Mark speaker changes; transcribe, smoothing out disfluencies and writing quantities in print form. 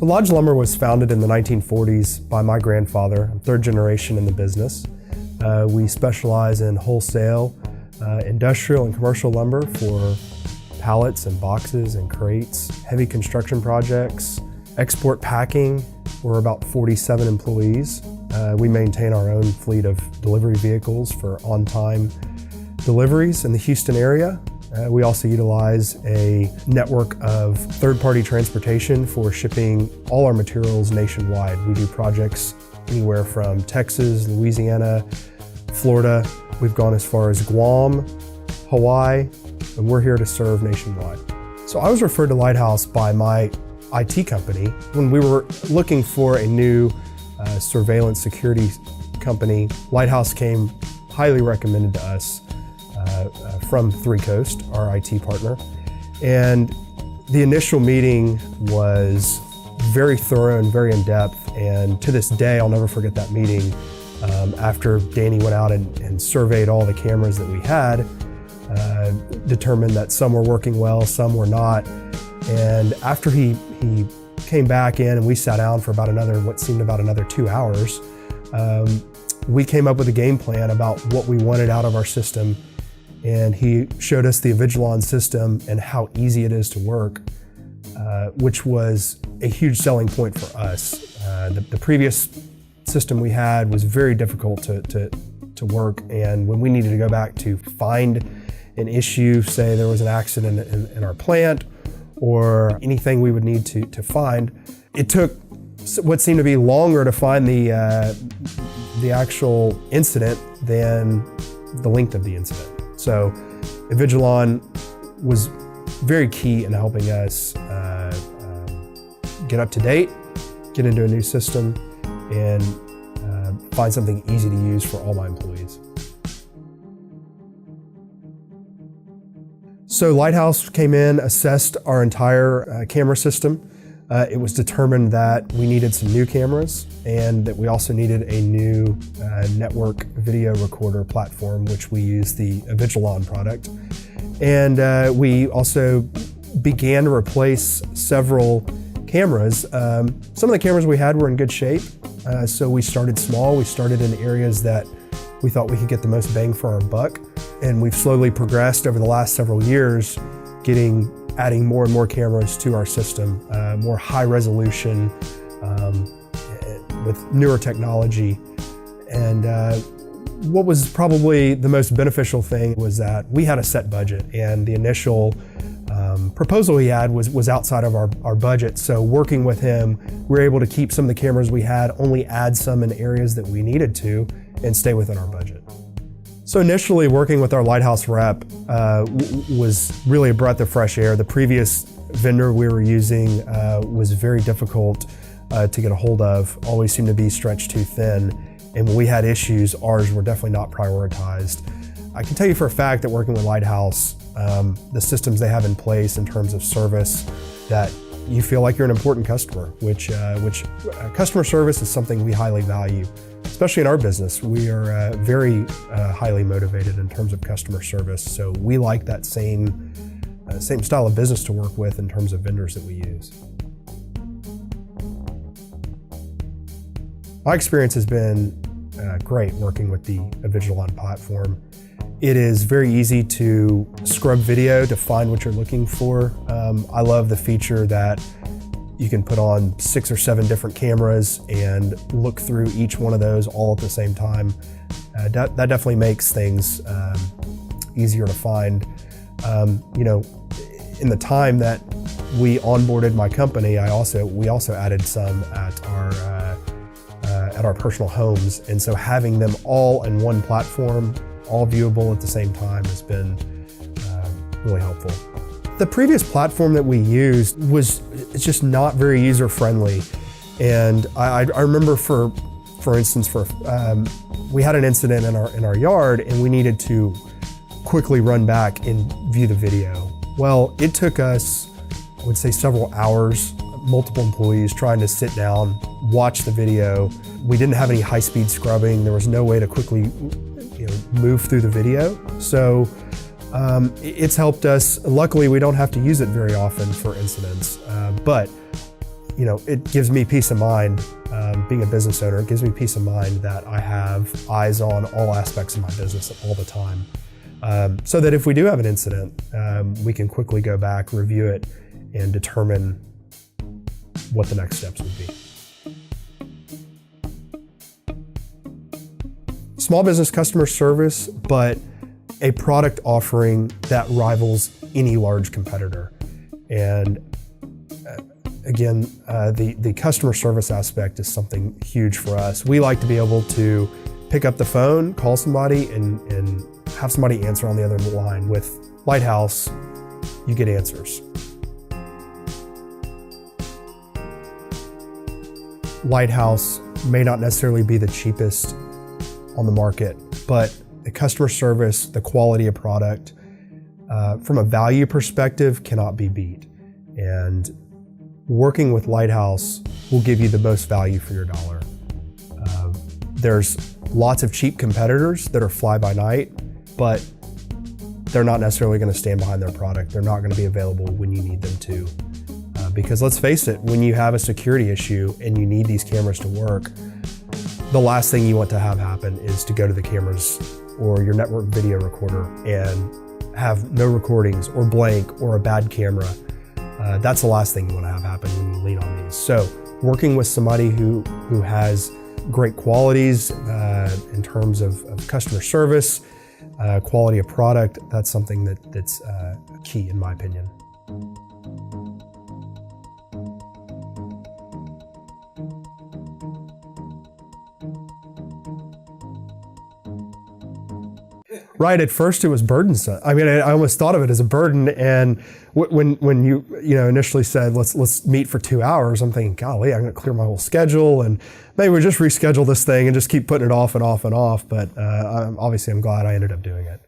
Speaker 1: Lodge Lumber was founded in the 1940s by my grandfather. I'm third generation in the business. We specialize in wholesale, industrial and commercial lumber for pallets and boxes and crates, heavy construction projects, export packing. We're about 47 employees. We maintain our own fleet of delivery vehicles for on-time deliveries in the Houston area. We also utilize a network of third-party transportation for shipping all our materials nationwide. We do projects anywhere from Texas, Louisiana, Florida. We've gone as far as Guam, Hawaii, and we're here to serve nationwide. So I was referred to Lighthouse by my IT company when we were looking for a new surveillance security company. Lighthouse came highly recommended to us from Three Coast, our IT partner. And the initial meeting was very thorough and very in-depth. And to this day, I'll never forget that meeting. After Danny went out and surveyed all the cameras that we had, determined that some were working well, some were not. And after he came back in and we sat down for what seemed about another 2 hours, we came up with a game plan about what we wanted out of our system. And he showed us the Avigilon system and how easy it is to work, which was a huge selling point for us. The previous system we had was very difficult to work, and when we needed to go back to find an issue, say there was an accident in our plant or anything we would need to find, it took what seemed to be longer to find the actual incident than the length of the incident. So Avigilon was very key in helping us get up to date, get into a new system, and find something easy to use for all my employees. So Lighthouse came in, assessed our entire camera system. It was determined that we needed some new cameras and that we also needed a new network video recorder platform, which we use the Avigilon product. And we also began to replace several cameras. Some of the cameras we had were in good shape, so we started small. We started in areas that we thought we could get the most bang for our buck. And we've slowly progressed over the last several years, adding more and more cameras to our system, more high resolution, with newer technology. And what was probably the most beneficial thing was that we had a set budget, and the initial proposal he had was outside of our budget. So working with him, we were able to keep some of the cameras we had, only add some in areas that we needed to, and stay within our budget. So initially working with our Lighthouse rep was really a breath of fresh air. The previous vendor we were using was very difficult to get a hold of, always seemed to be stretched too thin. And when we had issues, ours were definitely not prioritized. I can tell you for a fact that working with Lighthouse, the systems they have in place in terms of service, that you feel like you're an important customer, which customer service is something we highly value. Especially in our business, we are very highly motivated in terms of customer service. So we like that same style of business to work with in terms of vendors that we use. My experience has been great working with the Avigilon platform. It is very easy to scrub video to find what you're looking for. I love the feature that you can put on 6 or 7 different cameras and look through each one of those all at the same time. That definitely makes things easier to find. In the time that we onboarded my company, we also added some at our personal homes, and so having them all in one platform, all viewable at the same time, has been really helpful. The previous platform that we used was just not very user-friendly. And I remember for instance, we had an incident in our yard and we needed to quickly run back and view the video. Well, it took us, I would say, several hours, multiple employees trying to sit down, watch the video. We didn't have any high-speed scrubbing. There was no way to quickly move through the video. So it's helped us. Luckily, we don't have to use it very often for incidents, but it gives me peace of mind. Being a business owner, it gives me peace of mind that I have eyes on all aspects of my business all the time. So that if we do have an incident, we can quickly go back, review it, and determine what the next steps would be. Small business customer service, but a product offering that rivals any large competitor. And again, the customer service aspect is something huge for us. We like to be able to pick up the phone, call somebody, and have somebody answer on the other line. With Lighthouse, you get answers. Lighthouse may not necessarily be the cheapest on the market, but the customer service, the quality of product, from a value perspective, cannot be beat. And working with Lighthouse will give you the most value for your dollar. There's lots of cheap competitors that are fly-by-night, but they're not necessarily going to stand behind their product. They're not going to be available when you need them to. Because let's face it, when you have a security issue and you need these cameras to work, the last thing you want to have happen is to go to the cameras or your network video recorder and have no recordings or blank or a bad camera. That's the last thing you want to have happen when you lean on these. So working with somebody who has great qualities in terms of customer service, quality of product, that's something that's key in my opinion. Right, at first it was burdensome. I mean, I almost thought of it as a burden. And when you initially said, let's meet for 2 hours, I'm thinking, golly, I'm gonna clear my whole schedule and maybe we just reschedule this thing and just keep putting it off and off and off. But obviously I'm glad I ended up doing it.